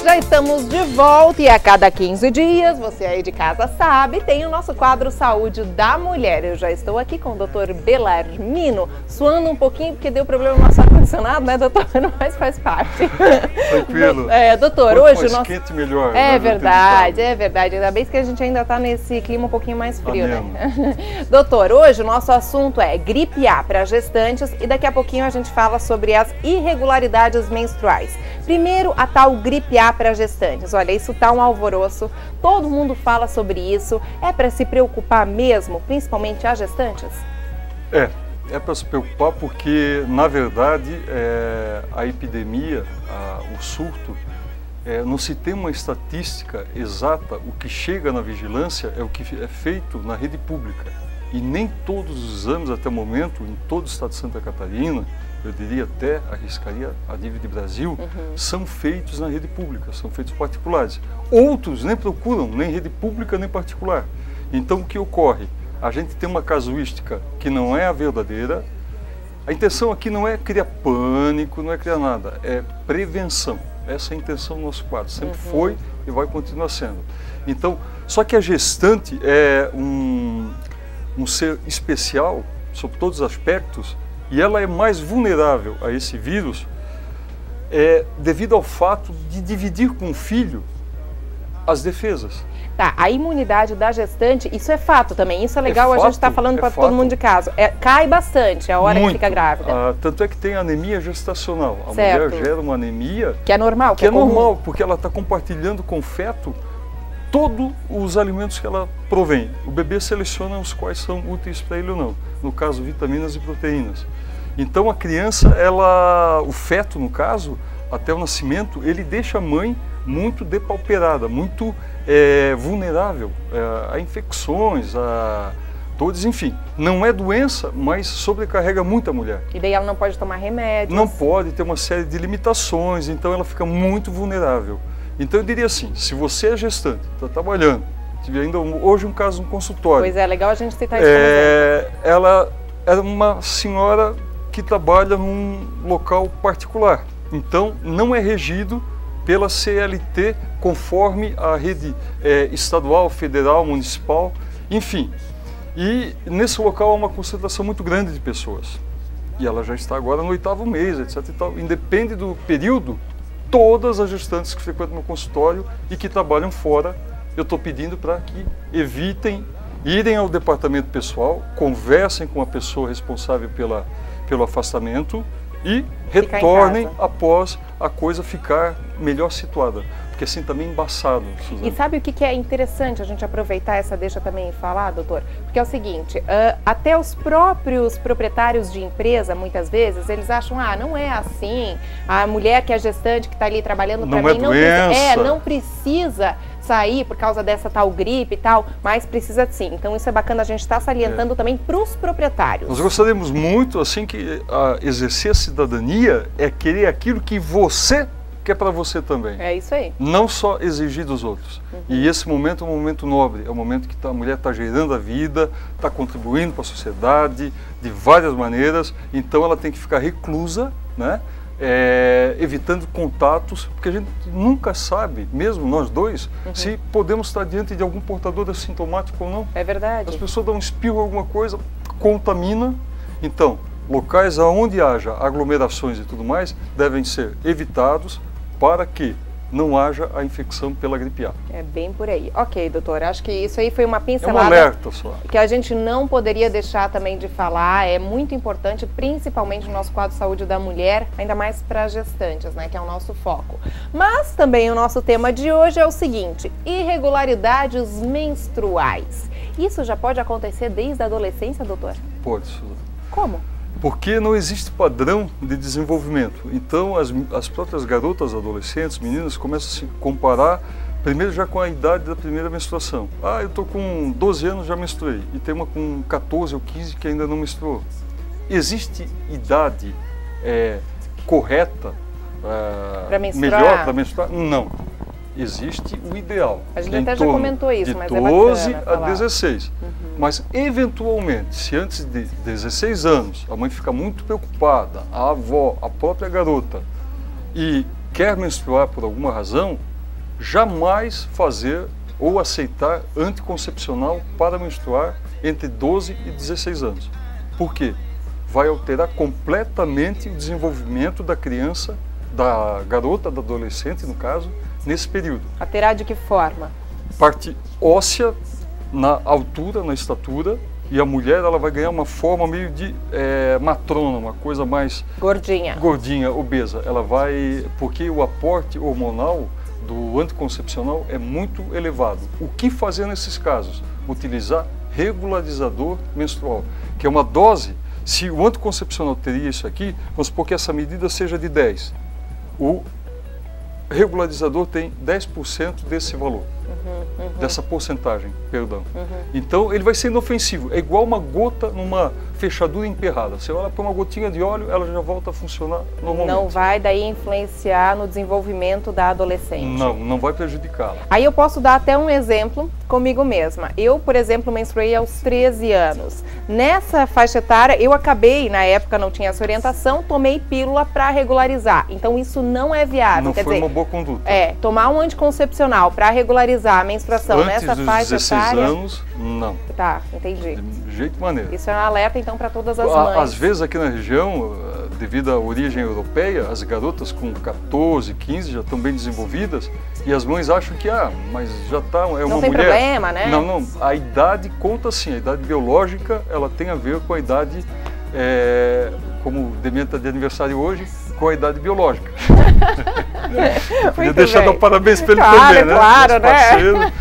Já estamos de volta e a cada 15 dias, você aí de casa sabe, tem o nosso quadro Saúde da Mulher. Eu já estou aqui com o Dr. Belarmino, suando um pouquinho porque deu problema no nosso ar-condicionado, né, doutor? Mas faz parte. Tranquilo. Doutor, quanto hoje mais o nosso... quente, melhor. É verdade, é verdade. Ainda bem que a gente ainda está nesse clima um pouquinho mais frio, né? Doutor, hoje o nosso assunto é gripe A para gestantes e daqui a pouquinho a gente fala sobre as irregularidades menstruais. Primeiro, a tal gripe A para gestantes. Olha, isso tá um alvoroço, todo mundo fala sobre isso. É para se preocupar mesmo, principalmente as gestantes? É para se preocupar porque, na verdade, a epidemia, o surto, não se tem uma estatística exata. O que chega na vigilância é o que é feito na rede pública. E nem todos os exames, até o momento, em todo o estado de Santa Catarina, eu diria até, arriscaria a nível de Brasil, são feitos na rede pública, são feitos particulares. Outros nem procuram nem rede pública nem particular. Então o que ocorre? A gente tem uma casuística que não é a verdadeira. A intenção aqui não é criar pânico, não é criar nada, é prevenção. Essa é a intenção do nosso quadro, sempre foi e vai continuar sendo. Então, só que a gestante é um ser especial, sob todos os aspectos, e ela é mais vulnerável a esse vírus devido ao fato de dividir com o filho as defesas. Tá, a imunidade da gestante, isso é fato também, isso é legal, a gente está falando para todo mundo de casa. Cai bastante a hora que fica grávida. Tanto é que tem anemia gestacional. A certo. mulher gera uma anemia... Que é normal. Que é normal, porque ela está compartilhando com o feto todos os alimentos que ela provém. O bebê seleciona os quais são úteis para ele ou não. No caso, vitaminas e proteínas. Então a criança, o feto no caso, até o nascimento, ele deixa a mãe muito depauperada, muito vulnerável a infecções, a todos, enfim. Não é doença, mas sobrecarrega muito a mulher. E daí ela não pode tomar remédios. Não pode, ter uma série de limitações, então ela fica muito vulnerável. Então eu diria assim, se você é gestante, está trabalhando, tive ainda hoje um caso no consultório. Pois é, legal a gente citar isso como exemplo. Ela era uma senhora que trabalha num local particular, então não é regido pela CLT conforme a rede estadual, federal, municipal, enfim. E nesse local há uma concentração muito grande de pessoas. E ela já está agora no 8º mês, etc. e tal. Independe do período, todas as gestantes que frequentam meu consultório e que trabalham fora, eu estou pedindo para que evitem irem ao departamento pessoal, conversem com a pessoa responsável pelo afastamento e retornem após a coisa ficar melhor situada. Porque assim também é embaçado, Suzana. E sabe o que é interessante a gente aproveitar essa deixa também e falar, doutor? Porque é o seguinte, até os próprios proprietários de empresa, muitas vezes, eles acham, não é assim, a mulher que é gestante, que está ali trabalhando para mim, não precisa sair por causa dessa tal gripe e tal, mas precisa sim. Então isso é bacana a gente estar salientando também para os proprietários. Nós gostaríamos muito, assim, que exercer a cidadania é querer aquilo que você quer para você também. É isso aí. Não só exigir dos outros. E esse momento é um momento nobre, é um momento que a mulher está gerando a vida, está contribuindo para a sociedade de várias maneiras, então ela tem que ficar reclusa, né? Evitando contatos, porque a gente nunca sabe, mesmo nós dois, se podemos estar diante de algum portador assintomático ou não. É verdade. As pessoas dão um espirro, alguma coisa, contamina. Então, locais onde haja aglomerações e tudo mais devem ser evitados para que não haja a infecção pela gripe A. É bem por aí. Ok, doutor, acho que isso aí foi uma pincelada. É um alerta só. Que a gente não poderia deixar também de falar, é muito importante, principalmente no nosso quadro Saúde da Mulher, ainda mais para gestantes, né, que é o nosso foco. Mas também o nosso tema de hoje é o seguinte, irregularidades menstruais. Isso já pode acontecer desde a adolescência, doutor? Pode, Suzana. Como? Porque não existe padrão de desenvolvimento. Então, as próprias garotas, adolescentes, meninas, começam a se comparar, primeiro já com a idade da primeira menstruação. Eu estou com 12 anos, já menstruei, e tem uma com 14 ou 15 que ainda não menstruou. Existe idade correta, melhor para menstruar? Não. Existe o ideal. A gente até já comentou isso, mas de 12 a 16. Mas, eventualmente, se antes de 16 anos a mãe fica muito preocupada, a avó, a própria garota, e quer menstruar por alguma razão, jamais fazer ou aceitar anticoncepcional para menstruar entre 12 e 16 anos. Por quê? Vai alterar completamente o desenvolvimento da criança, da garota, da adolescente, no caso, nesse período. Alterar de que forma? Parte óssea, na altura, na estatura, e a mulher ela vai ganhar uma forma meio de matrona, uma coisa mais... Gordinha, obesa. Ela vai... Porque o aporte hormonal do anticoncepcional é muito elevado. O que fazer nesses casos? Utilizar regularizador menstrual, que é uma dose. Se o anticoncepcional teria isso aqui, vamos supor que essa medida seja de 10. O regularizador tem 10% desse valor, dessa porcentagem, perdão. Então ele vai ser inofensivo, é igual uma gota numa fechadura emperrada. Você olha para uma gotinha de óleo, ela já volta a funcionar normalmente. Não vai daí influenciar no desenvolvimento da adolescente? Não vai prejudicá-la. Aí eu posso dar até um exemplo comigo mesma. Eu, por exemplo, menstruei aos 13 anos. Nessa faixa etária, eu acabei, na época não tinha essa orientação, tomei pílula para regularizar. Então isso não é viável. Não foi uma boa conduta. Tomar um anticoncepcional para regularizar a menstruação nessa faixa etária... Antes dos 16 anos, não. Tá, entendi. De jeito maneiro. Isso é um alerta então para todas as mães. Às vezes aqui na região, devido à origem europeia, as garotas com 14, 15 já estão bem desenvolvidas e as mães acham que, mas já está, é uma mulher... Não tem problema, né? Não, a idade conta sim, a idade biológica, ela tem a ver com a idade, como Demian está de aniversário hoje, com a idade biológica. Podia deixar dar parabéns para ele também, né? Claro, né?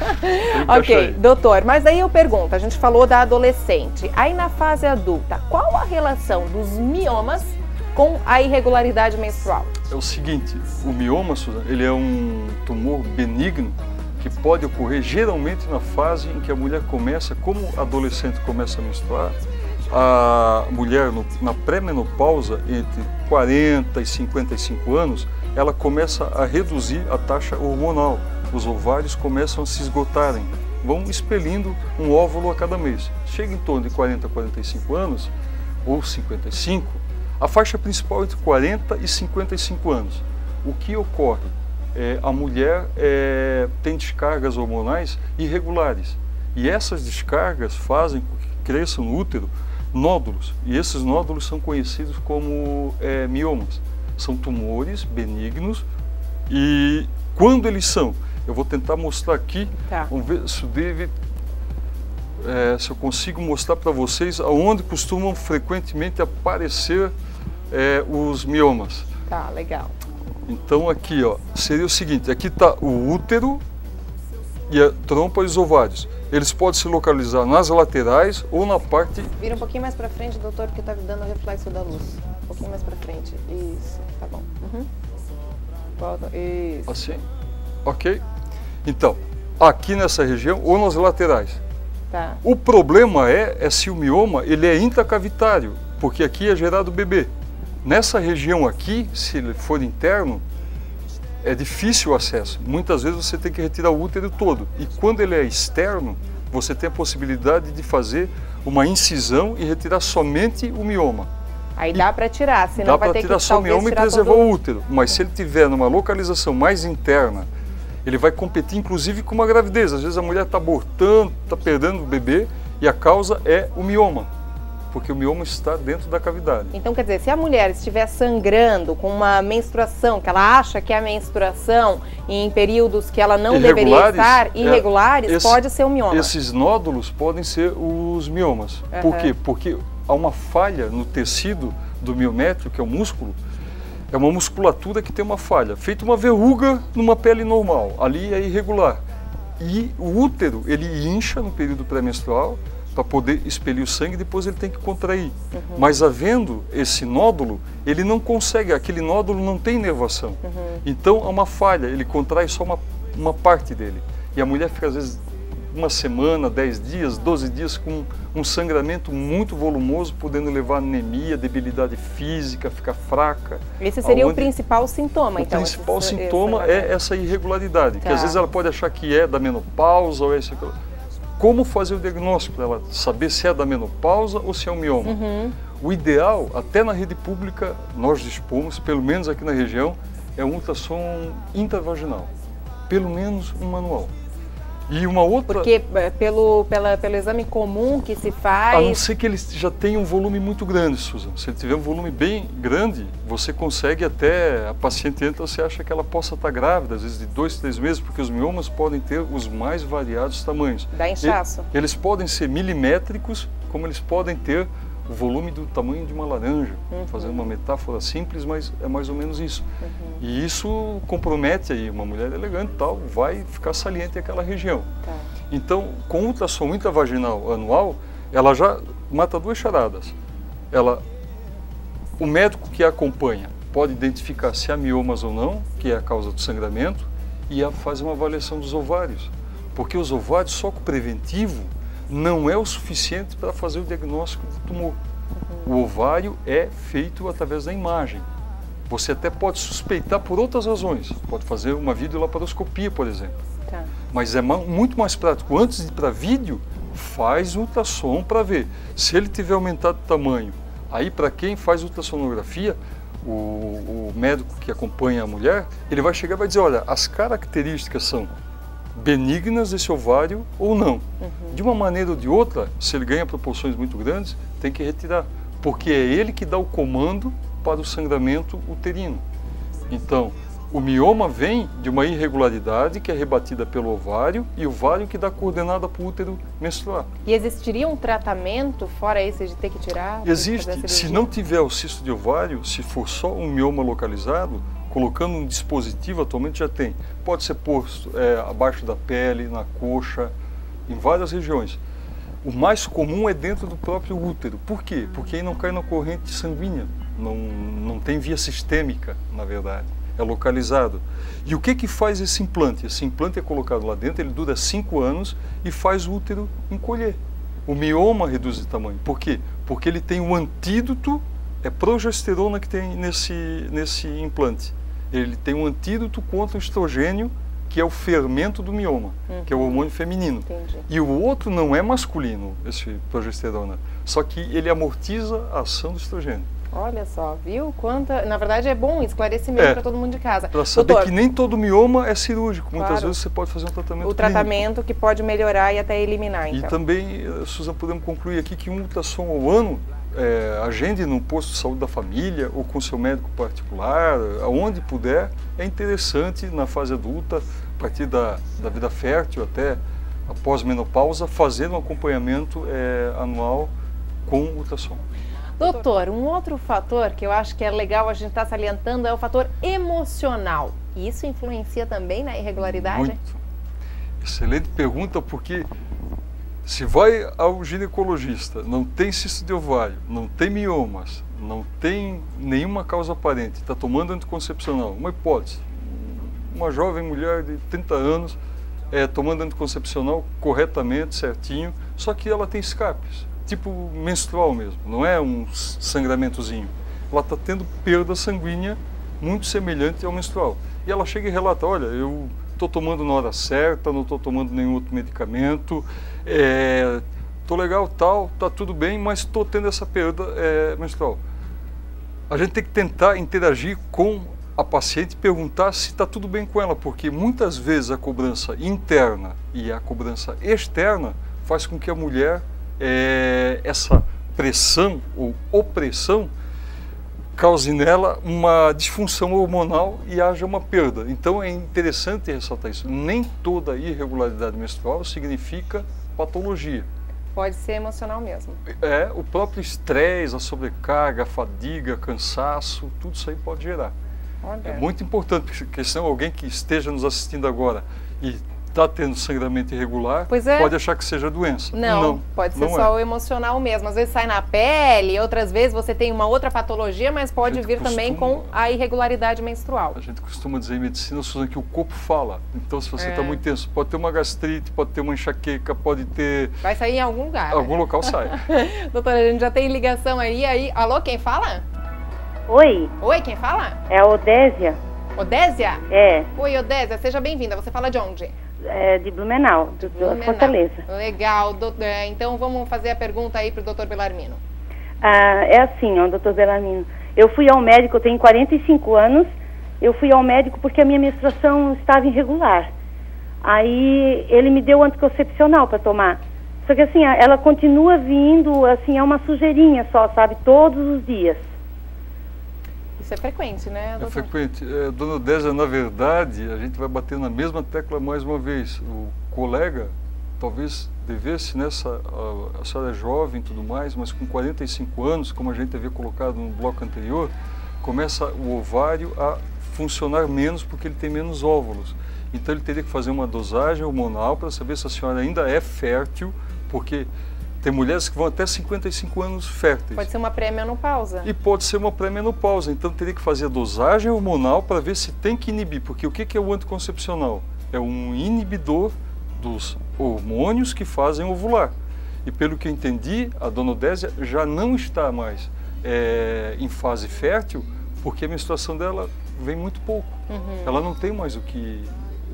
Ok, doutor, mas aí eu pergunto, a gente falou da adolescente, aí na fase adulta, qual a relação dos miomas com a irregularidade menstrual? É o seguinte, o mioma, Suzana, ele é um tumor benigno que pode ocorrer geralmente na fase em que a mulher começa, como adolescente começa a menstruar, a mulher na pré-menopausa, entre 40 e 55 anos, ela começa a reduzir a taxa hormonal. Os ovários começam a se esgotarem, vão expelindo um óvulo a cada mês. Chega em torno de 40 a 45 anos, ou 55, a faixa principal é entre 40 e 55 anos. O que ocorre? A mulher tem descargas hormonais irregulares. E essas descargas fazem com que cresçam no útero nódulos. E esses nódulos são conhecidos como miomas. São tumores benignos. E quando eles são? Eu vou tentar mostrar aqui. Tá. Vamos ver se eu consigo mostrar para vocês aonde costumam frequentemente aparecer os miomas. Tá, legal. Então aqui, seria o seguinte, aqui está o útero e a trompa e os ovários. Eles podem se localizar nas laterais ou na parte... Vira um pouquinho mais para frente, doutor, porque está dando reflexo da luz. Um pouquinho mais para frente. Isso, tá bom. Volta, isso. Assim? Ok. Então, aqui nessa região ou nas laterais. Tá. O problema é se o mioma ele é intracavitário, porque aqui é gerado bebê. Nessa região aqui, se ele for interno, é difícil o acesso. Muitas vezes você tem que retirar o útero todo. E quando ele é externo, você tem a possibilidade de fazer uma incisão e retirar somente o mioma. Aí dá para tirar, senão vai ter que tirar só o mioma e preservar o útero. Mas se ele tiver numa localização mais interna, ele vai competir inclusive com uma gravidez. Às vezes a mulher está abortando, está perdendo o bebê e a causa é o mioma. Porque o mioma está dentro da cavidade. Então, quer dizer, se a mulher estiver sangrando com uma menstruação, que ela acha que é a menstruação em períodos que ela não deveria estar, irregulares, pode ser um mioma. Esses nódulos podem ser os miomas. Por quê? Porque há uma falha no tecido do miométrio, que é o músculo, é uma musculatura que tem uma falha, feita uma verruga numa pele normal, ali é irregular. E o útero, ele incha no período pré-menstrual, para poder expelir o sangue, depois ele tem que contrair. Mas havendo esse nódulo, ele não consegue, aquele nódulo não tem inervação. Então há uma falha, ele contrai só uma parte dele. E a mulher fica às vezes uma semana, 10 dias, 12 dias com um sangramento muito volumoso, podendo levar anemia, debilidade física, ficar fraca. Esse seria o principal sintoma, então? O principal sintoma é essa irregularidade, que às vezes ela pode achar que é da menopausa ou é isso. Como fazer o diagnóstico para ela saber se é da menopausa ou se é um mioma? O ideal, até na rede pública, nós dispomos, pelo menos aqui na região, é um ultrassom intravaginal. pelo menos um manual. E uma outra... Porque pelo exame comum que se faz... A não ser que ele já tenha um volume muito grande, Susan. Se ele tiver um volume bem grande, você consegue até... A paciente entra, você acha que ela possa estar grávida, às vezes de 2, 3 meses, porque os miomas podem ter os mais variados tamanhos. Dá inchaço. Eles podem ser milimétricos, como eles podem ter o volume do tamanho de uma laranja. Fazendo uma metáfora simples, mas é mais ou menos isso. E isso compromete aí, uma mulher elegante tal, vai ficar saliente aquela região. Então, com ultrassom intravaginal anual, ela já mata 2 charadas. O médico que a acompanha pode identificar se há miomas ou não, que é a causa do sangramento, e faz uma avaliação dos ovários. Porque os ovários, só com preventivo, não é o suficiente para fazer o diagnóstico de tumor. O ovário é feito através da imagem. Você até pode suspeitar por outras razões. Pode fazer uma videolaparoscopia, por exemplo. Mas é muito mais prático. Antes de ir para vídeo, faz ultrassom para ver. Se ele tiver aumentado de tamanho, aí para quem faz ultrassonografia, o médico que acompanha a mulher, ele vai chegar e vai dizer, olha, as características são benignas desse ovário ou não. De uma maneira ou de outra, se ele ganha proporções muito grandes, tem que retirar, porque é ele que dá o comando para o sangramento uterino. Então, o mioma vem de uma irregularidade que é rebatida pelo ovário e o ovário que dá coordenada para o útero menstruar. E existiria um tratamento fora esse de ter que tirar? Existe. Se não tiver o cisto de ovário, se for só um mioma localizado, colocando um dispositivo, atualmente já tem. Pode ser posto abaixo da pele, na coxa, em várias regiões. O mais comum é dentro do próprio útero. Por quê? Porque aí não cai na corrente sanguínea, não tem via sistêmica, na verdade. É localizado. E o que faz esse implante? Esse implante é colocado lá dentro, ele dura 5 anos e faz o útero encolher. O mioma reduz de tamanho. Por quê? Porque ele tem um antídoto, é progesterona que tem nesse implante. Ele tem um antídoto contra o estrogênio, que é o fermento do mioma, que é o hormônio feminino. E o outro não é masculino, esse progesterona, só que ele amortiza a ação do estrogênio. Olha só, viu? Na verdade é bom esclarecimento para todo mundo de casa. Para saber, doutor, que nem todo mioma é cirúrgico, muitas vezes você pode fazer um tratamento clínico. Tratamento que pode melhorar e até eliminar, então. E também, Susan, podemos concluir aqui que um ultrassom ao ano, agende no posto de saúde da família ou com seu médico particular, aonde puder, é interessante na fase adulta, a partir da vida fértil até a pós-menopausa, fazer um acompanhamento anual com ultrassom. Doutor, um outro fator que eu acho que é legal a gente estar salientando é o fator emocional. E isso influencia também na irregularidade? Muito. Excelente pergunta, porque se vai ao ginecologista, não tem cisto de ovário, não tem miomas, não tem nenhuma causa aparente, está tomando anticoncepcional, uma hipótese, uma jovem mulher de 30 anos tomando anticoncepcional corretamente, certinho, só que ela tem escapes, tipo menstrual mesmo, não é um sangramentozinho. Ela está tendo perda sanguínea muito semelhante ao menstrual. E ela chega e relata, olha, eu estou tomando na hora certa, não estou tomando nenhum outro medicamento, estou legal, tal, está tudo bem, mas estou tendo essa perda menstrual. A gente tem que tentar interagir com a paciente e perguntar se está tudo bem com ela, porque muitas vezes a cobrança interna e a cobrança externa faz com que a mulher, essa pressão ou opressão, cause nela uma disfunção hormonal e haja uma perda. Então é interessante ressaltar isso. Nem toda irregularidade menstrual significa patologia. Pode ser emocional mesmo. O próprio estresse, a sobrecarga, a fadiga, cansaço, tudo isso aí pode gerar. Olha. É muito importante, porque senão alguém que esteja nos assistindo agora e está tendo sangramento irregular, pode achar que seja doença. Não, pode ser só o emocional mesmo. Às vezes sai na pele, outras vezes você tem uma outra patologia, mas pode vir também com a irregularidade menstrual. A gente costuma dizer em medicina, Susan, que o corpo fala. Então, se você está muito tenso, pode ter uma gastrite, pode ter uma enxaqueca, pode ter... Vai sair em algum lugar. Algum local sai. Doutora, a gente já tem ligação aí. Alô, quem fala? Oi. Oi, quem fala? É a Odésia. Odésia? É. Oi, Odésia, seja bem-vinda. Você fala de onde? De Blumenau, de Fortaleza. Legal. Então vamos fazer a pergunta aí para o doutor Bellarmino. É assim, doutor Bellarmino. Eu fui ao médico, eu tenho 45 anos, eu fui ao médico porque a minha menstruação estava irregular. Aí ele me deu anticoncepcional para tomar. Só que assim, ela continua vindo, assim, é uma sujeirinha só, sabe? Todos os dias. Isso é frequente, né, doutor? É frequente. Dona Odésia, na verdade, a gente vai bater na mesma tecla mais uma vez. O colega talvez devesse, nessa, a senhora é jovem e tudo mais, mas com 45 anos, como a gente havia colocado no bloco anterior, começa o ovário a funcionar menos porque ele tem menos óvulos. Então ele teria que fazer uma dosagem hormonal para saber se a senhora ainda é fértil, porque tem mulheres que vão até 55 anos férteis. Pode ser uma pré-menopausa. E pode ser uma pré-menopausa. Então teria que fazer a dosagem hormonal para ver se tem que inibir. Porque o que é o anticoncepcional? É um inibidor dos hormônios que fazem ovular. E pelo que eu entendi, a dona Odésia já não está mais em fase fértil, porque a menstruação dela vem muito pouco. Ela não tem mais o que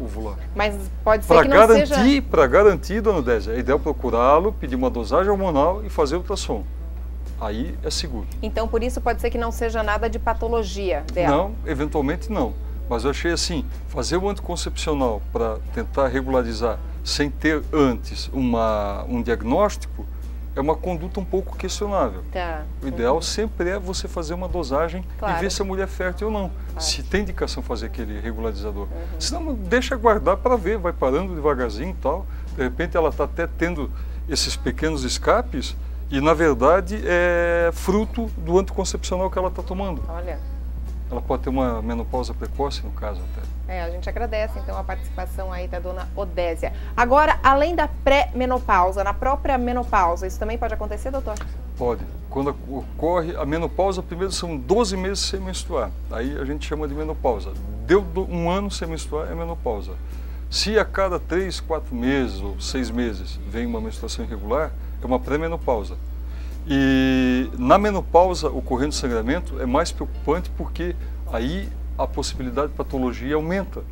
ovular. Mas pode ser que não seja... Para garantir, dona Odésia, é ideal procurá-lo, pedir uma dosagem hormonal e fazer ultrassom. Aí é seguro. Então, por isso, pode ser que não seja nada de patologia dela? Não, eventualmente não. Mas eu achei assim, fazer o anticoncepcional para tentar regularizar sem ter antes um diagnóstico é uma conduta um pouco questionável. Tá. O ideal sempre é você fazer uma dosagem e ver se a mulher é fértil ou não. Se tem indicação fazer aquele regularizador. Senão deixa guardar para ver, vai parando devagarzinho e tal. De repente ela está até tendo esses pequenos escapes e na verdade é fruto do anticoncepcional que ela está tomando. Olha. Ela pode ter uma menopausa precoce no caso até. A gente agradece então a participação aí da dona Odésia. Agora, além da pré-menopausa, na própria menopausa, isso também pode acontecer, doutor? Pode. Quando ocorre a menopausa, primeiro são 12 meses sem menstruar. Aí a gente chama de menopausa. Deu um ano sem menstruar, é menopausa. Se a cada 3, 4 meses ou 6 meses vem uma menstruação irregular, é uma pré-menopausa. E na menopausa, ocorrendo sangramento, é mais preocupante porque aí a possibilidade de patologia aumenta.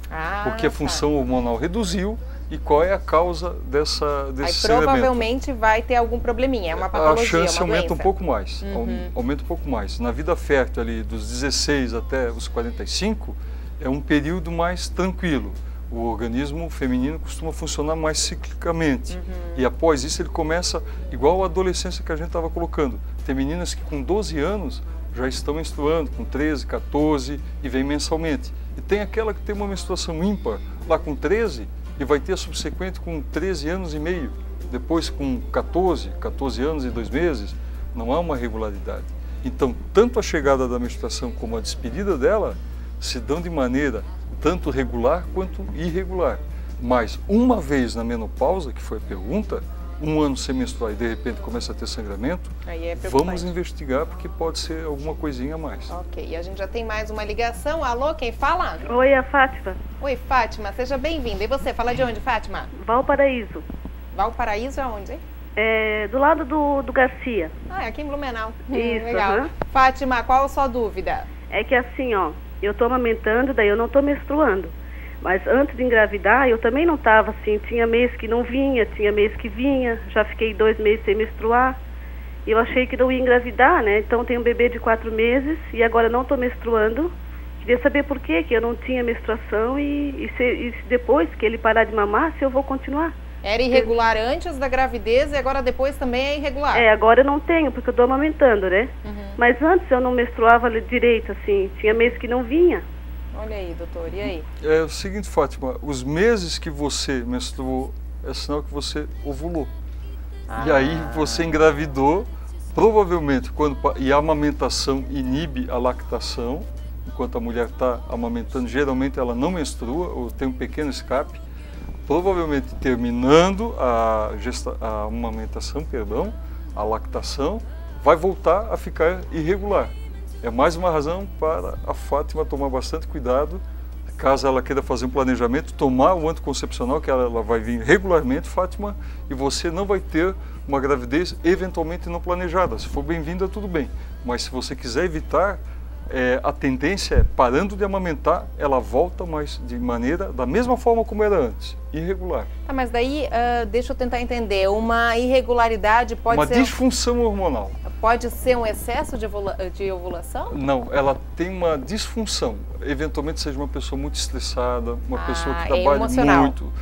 Porque a função hormonal reduziu. E qual é a causa desse sangramento? Provavelmente vai ter algum probleminha, é uma patologia, a chance uma aumenta doença. um pouco mais, aumenta um pouco mais. Na vida fértil, ali dos 16 até os 45, é um período mais tranquilo. O organismo feminino costuma funcionar mais ciclicamente. E após isso ele começa igual a adolescência que a gente estava colocando. Tem meninas que com 12 anos já estão menstruando, com 13, 14 e vem mensalmente. E tem aquela que tem uma menstruação ímpar lá com 13 e vai ter a subsequente com 13 anos e meio. Depois com 14 anos e 2 meses, não há uma regularidade. Então, tanto a chegada da menstruação como a despedida dela se dão de maneira tanto regular quanto irregular. Mas uma vez na menopausa, que foi a pergunta, um ano sem menstruar e de repente começa a ter sangramento, vamos investigar porque pode ser alguma coisinha a mais. Ok, e a gente já tem mais uma ligação. Alô, quem fala? Oi, é a Fátima. Oi, Fátima, seja bem-vinda. E você, fala de onde, Fátima? Valparaíso. Valparaíso é onde? Do lado do Garcia. Ah, é aqui em Blumenau. Isso, legal. Fátima, qual a sua dúvida? É que assim, ó, eu tô amamentando, daí eu não tô menstruando. Mas antes de engravidar, eu também não estava assim, tinha mês que não vinha, tinha mês que vinha, já fiquei 2 meses sem menstruar. E eu achei que não ia engravidar, né? Então tenho um bebê de 4 meses e agora não estou menstruando. Queria saber por que eu não tinha menstruação e se depois que ele parar de mamar, se eu vou continuar. Era irregular antes da gravidez e agora depois também é irregular? Agora eu não tenho, porque eu estou amamentando, né? Mas antes eu não menstruava direito, assim, tinha mês que não vinha. Olha aí, doutor, e aí? É o seguinte, Fátima, os meses que você menstruou é sinal que você ovulou. E aí você engravidou, provavelmente, e a amamentação inibe a lactação, enquanto a mulher está amamentando, geralmente ela não menstrua ou tem um pequeno escape, provavelmente terminando a amamentação, a lactação, vai voltar a ficar irregular. É mais uma razão para a Fátima tomar bastante cuidado, caso ela queira fazer um planejamento, tomar o anticoncepcional, que ela vai vir regularmente, Fátima, e você não vai ter uma gravidez eventualmente não planejada. Se for bem-vinda, tudo bem. Mas se você quiser evitar, a tendência é, parando de amamentar, ela volta, mas de maneira, da mesma forma como era antes, irregular. Tá, mas daí, deixa eu tentar entender, uma irregularidade pode ser... Uma disfunção hormonal. Pode ser um excesso de ovulação? Não, ela tem uma disfunção. Eventualmente seja uma pessoa muito estressada, uma pessoa que trabalha muito.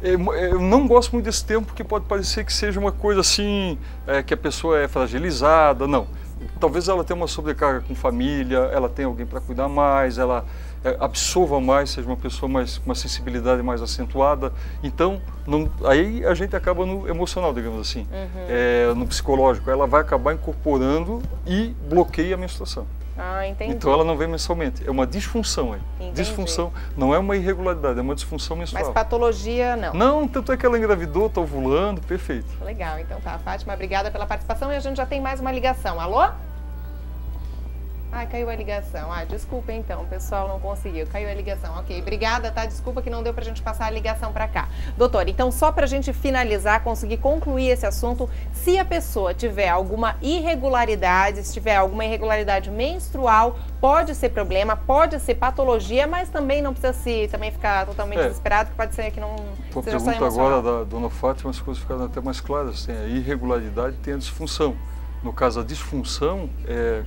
Eu não gosto muito desse termo porque pode parecer que seja uma coisa assim, que a pessoa é fragilizada, não. Talvez ela tenha uma sobrecarga com família, ela tenha alguém para cuidar mais, ela absorva mais, seja uma pessoa com uma sensibilidade mais acentuada. Então, aí a gente acaba no emocional, digamos assim, no psicológico. Ela vai acabar incorporando e bloqueia a menstruação. Ah, entendi. Então ela não vem menstrualmente, é uma disfunção aí. Entendi. Disfunção, não é uma irregularidade, é uma disfunção menstrual. Mas patologia não? Não, tanto é que ela engravidou, está ovulando, perfeito. Legal, então tá. Fátima, obrigada pela participação e a gente já tem mais uma ligação. Alô? Ai, caiu a ligação. Desculpa então, o pessoal não conseguiu. Caiu a ligação. Ok, obrigada, tá? Desculpa que não deu pra gente passar a ligação pra cá. Doutor, então só pra gente finalizar, conseguir concluir esse assunto, se a pessoa tiver alguma irregularidade, se tiver alguma irregularidade menstrual, pode ser problema, pode ser patologia, mas também não precisa também ficar totalmente desesperado, que pode ser que não seja só emocional. A pergunta agora da dona Fátima, as coisas ficaram até mais claras. Tem a irregularidade, tem a disfunção. No caso, a disfunção,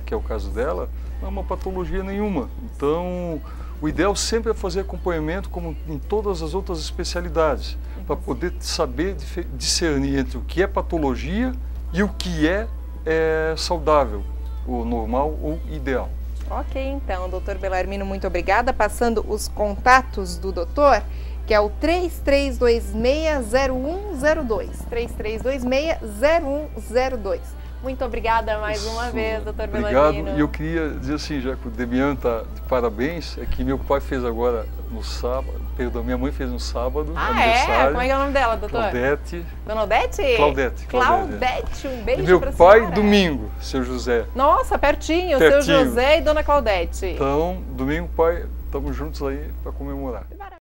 que é o caso dela, não é uma patologia nenhuma. Então, o ideal sempre é fazer acompanhamento, como em todas as outras especialidades, para poder saber discernir entre o que é patologia e o que é saudável, o normal ou ideal. Ok, então, doutor Belarmino, muito obrigada. Passando os contatos do doutor, que é o 33260102, 33260102. Muito obrigada mais uma vez, doutor Belarmino. Obrigado. E eu queria dizer assim, já que o Demian está de parabéns, é que meu pai fez agora no sábado, perdão, minha mãe fez no sábado, aniversário. Como é que é o nome dela, doutor? Claudete. Dona Odete? Claudete, um beijo pra senhora. E meu pai, domingo, seu José. Nossa, pertinho, seu José e dona Claudete. Então, domingo, pai, estamos juntos aí para comemorar.